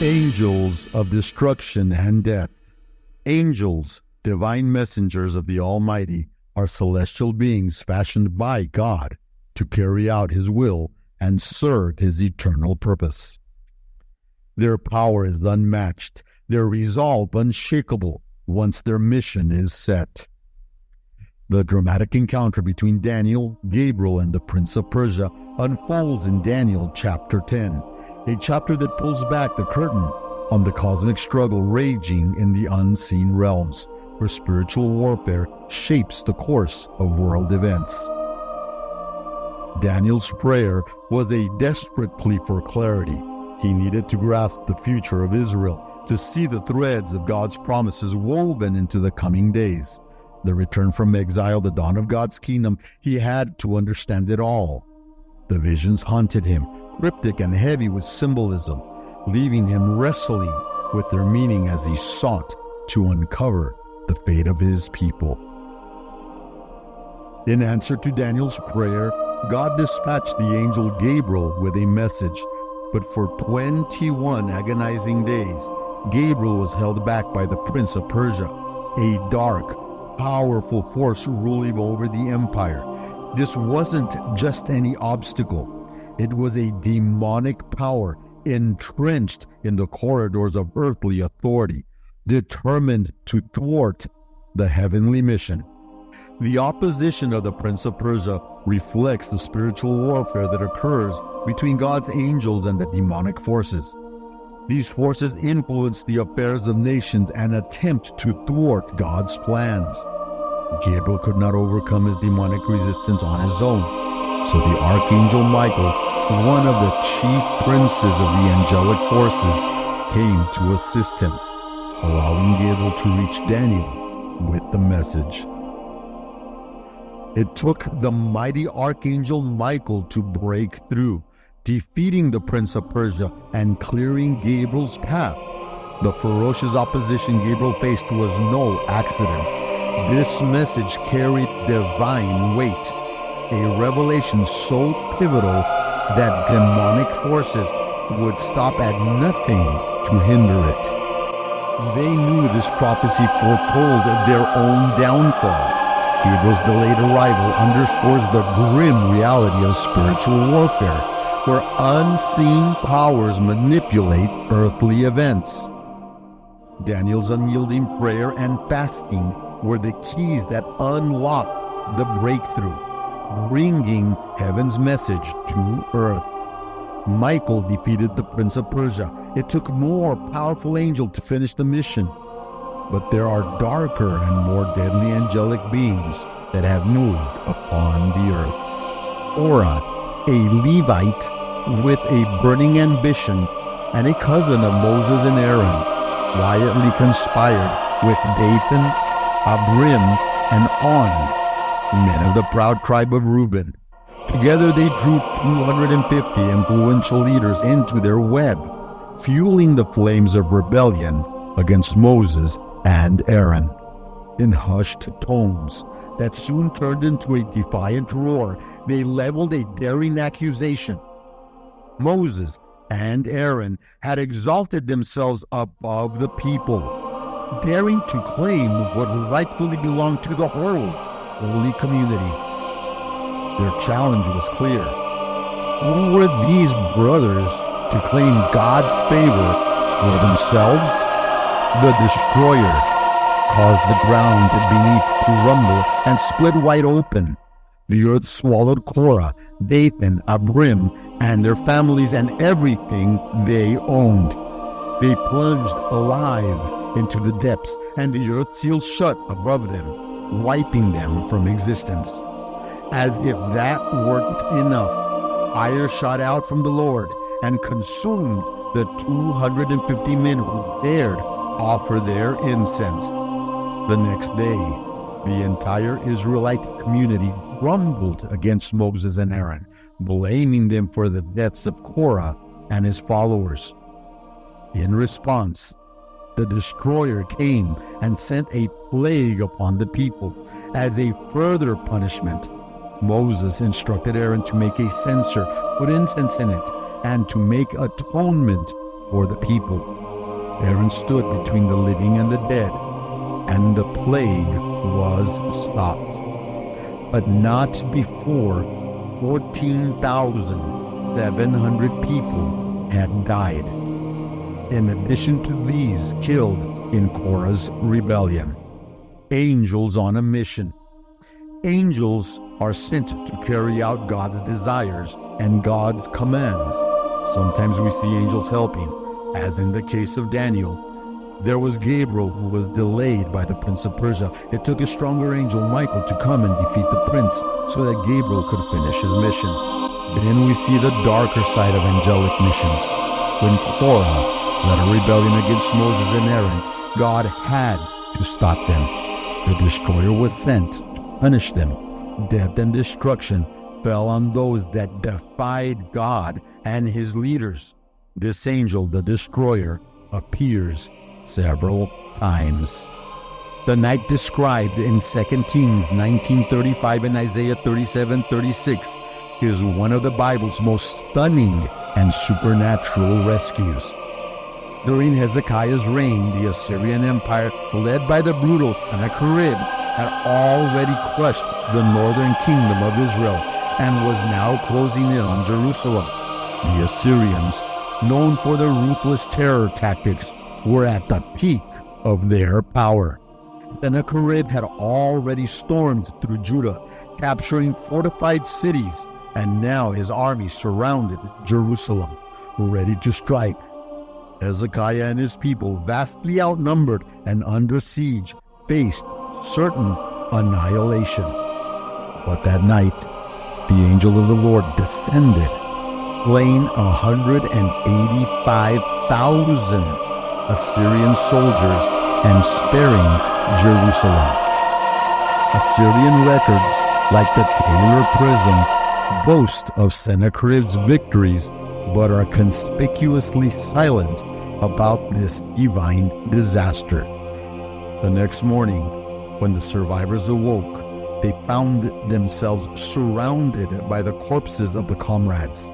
Angels of destruction and death. Angels, divine messengers of the Almighty, are celestial beings fashioned by God to carry out His will and serve His eternal purpose. Their power is unmatched, their resolve unshakable once their mission is set. The dramatic encounter between Daniel, Gabriel, and the Prince of Persia unfolds in Daniel chapter 10, a chapter that pulls back the curtain on the cosmic struggle raging in the unseen realms, where spiritual warfare shapes the course of world events. Daniel's prayer was a desperate plea for clarity. He needed to grasp the future of Israel, to see the threads of God's promises woven into the coming days. The return from exile, the dawn of God's kingdom, he had to understand it all. The visions haunted him, cryptic and heavy with symbolism, leaving him wrestling with their meaning as he sought to uncover the fate of his people. In answer to Daniel's prayer, God dispatched the angel Gabriel with a message, but for 21 agonizing days, Gabriel was held back by the Prince of Persia, a dark, powerful force ruling over the empire. This wasn't just any obstacle. It was a demonic power entrenched in the corridors of earthly authority, determined to thwart the heavenly mission. The opposition of the Prince of Persia reflects the spiritual warfare that occurs between God's angels and the demonic forces. These forces influence the affairs of nations and attempt to thwart God's plans. Gabriel could not overcome his demonic resistance on his own, so the Archangel Michael, one of the chief princes of the angelic forces, came to assist him, allowing Gabriel to reach Daniel with the message. It took the mighty Archangel Michael to break through, defeating the Prince of Persia and clearing Gabriel's path. The ferocious opposition Gabriel faced was no accident. This message carried divine weight, a revelation so pivotal that demonic forces would stop at nothing to hinder it. They knew this prophecy foretold their own downfall. Gabriel's delayed arrival underscores the grim reality of spiritual warfare, where unseen powers manipulate earthly events. Daniel's unyielding prayer and fasting were the keys that unlocked the breakthrough, bringing heaven's message to earth. Michael defeated the Prince of Persia. It took a more powerful angel to finish the mission. But there are darker and more deadly angelic beings that have moved upon the earth. Ora, a Levite with a burning ambition and a cousin of Moses and Aaron, quietly conspired with Dathan, Abiram, and On, men of the proud tribe of Reuben. Together they drew 250 influential leaders into their web, fueling the flames of rebellion against Moses and Aaron. In hushed tones that soon turned into a defiant roar, they leveled a daring accusation. Moses and Aaron had exalted themselves above the people, daring to claim what rightfully belonged to the whole holy community. Their challenge was clear. Who were these brothers to claim God's favor for themselves? The destroyer caused the ground beneath to rumble and split wide open. The earth swallowed Korah, Dathan, Abiram, and their families and everything they owned. They plunged alive into the depths, and the earth sealed shut above them, wiping them from existence. As if that weren't enough, fire shot out from the Lord and consumed the 250 men who dared offer their incense. The next day, the entire Israelite community grumbled against Moses and Aaron, blaming them for the deaths of Korah and his followers. In response, the destroyer came and sent a plague upon the people. As a further punishment, Moses instructed Aaron to make a censer, put incense in it, and to make atonement for the people. Aaron stood between the living and the dead, and the plague was stopped. But not before 14,700 people had died, in addition to these killed in Korah's rebellion. Angels on a mission. Angels are sent to carry out God's desires and God's commands. Sometimes we see angels helping, as in the case of Daniel. There was Gabriel, who was delayed by the prince of Persia. It took a stronger angel, Michael, to come and defeat the prince so that Gabriel could finish his mission. Then we see the darker side of angelic missions. When Korah led a rebellion against Moses and Aaron, God had to stop them. The destroyer was sent to punish them. Death and destruction fell on those that defied God and his leaders. This angel, the destroyer, appears several times. The night described in 2 Kings 19:35 and Isaiah 37:36 is one of the Bible's most stunning and supernatural rescues. During Hezekiah's reign, the Assyrian Empire, led by the brutal Sennacherib, had already crushed the northern kingdom of Israel and was now closing in on Jerusalem. The Assyrians, known for their ruthless terror tactics, were at the peak of their power. Sennacherib had already stormed through Judah, capturing fortified cities, and now his army surrounded Jerusalem, ready to strike. Hezekiah and his people, vastly outnumbered and under siege, faced certain annihilation. But that night, the angel of the Lord descended, slaying 185,000 Assyrian soldiers and sparing Jerusalem. Assyrian records, like the Taylor Prism, boast of Sennacherib's victories, but are conspicuously silent about this divine disaster. The next morning, when the survivors awoke, they found themselves surrounded by the corpses of the comrades.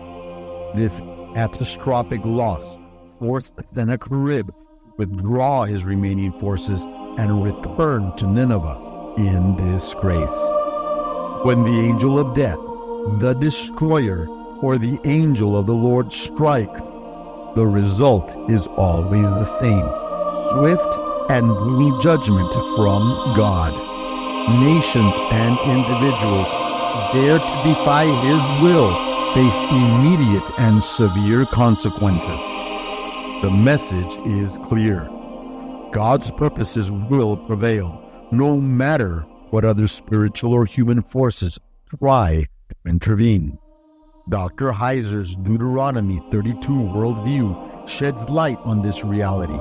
This catastrophic loss forced Sennacherib to withdraw his remaining forces and return to Nineveh in disgrace. When the angel of death, the destroyer, or the angel of the Lord strikes, the result is always the same: swift and brutal judgment from God. Nations and individuals dare to defy his will face immediate and severe consequences. The message is clear. God's purposes will prevail, no matter what other spiritual or human forces try to intervene. Dr. Heiser's Deuteronomy 32 worldview sheds light on this reality.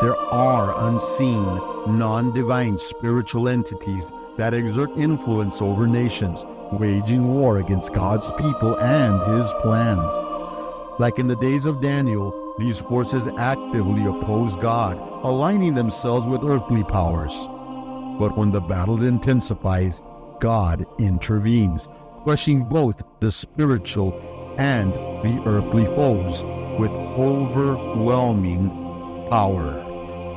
There are unseen, non-divine spiritual entities that exert influence over nations, waging war against God's people and his plans. Like in the days of Daniel, these forces actively oppose God, aligning themselves with earthly powers. But when the battle intensifies, God intervenes, crushing both the spiritual and the earthly foes with overwhelming power.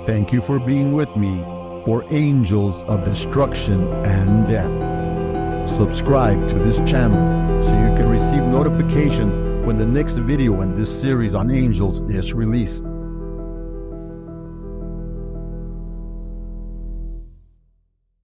Thank you for being with me for Angels of Destruction and Death. Subscribe to this channel so you can receive notifications when the next video in this series on angels is released.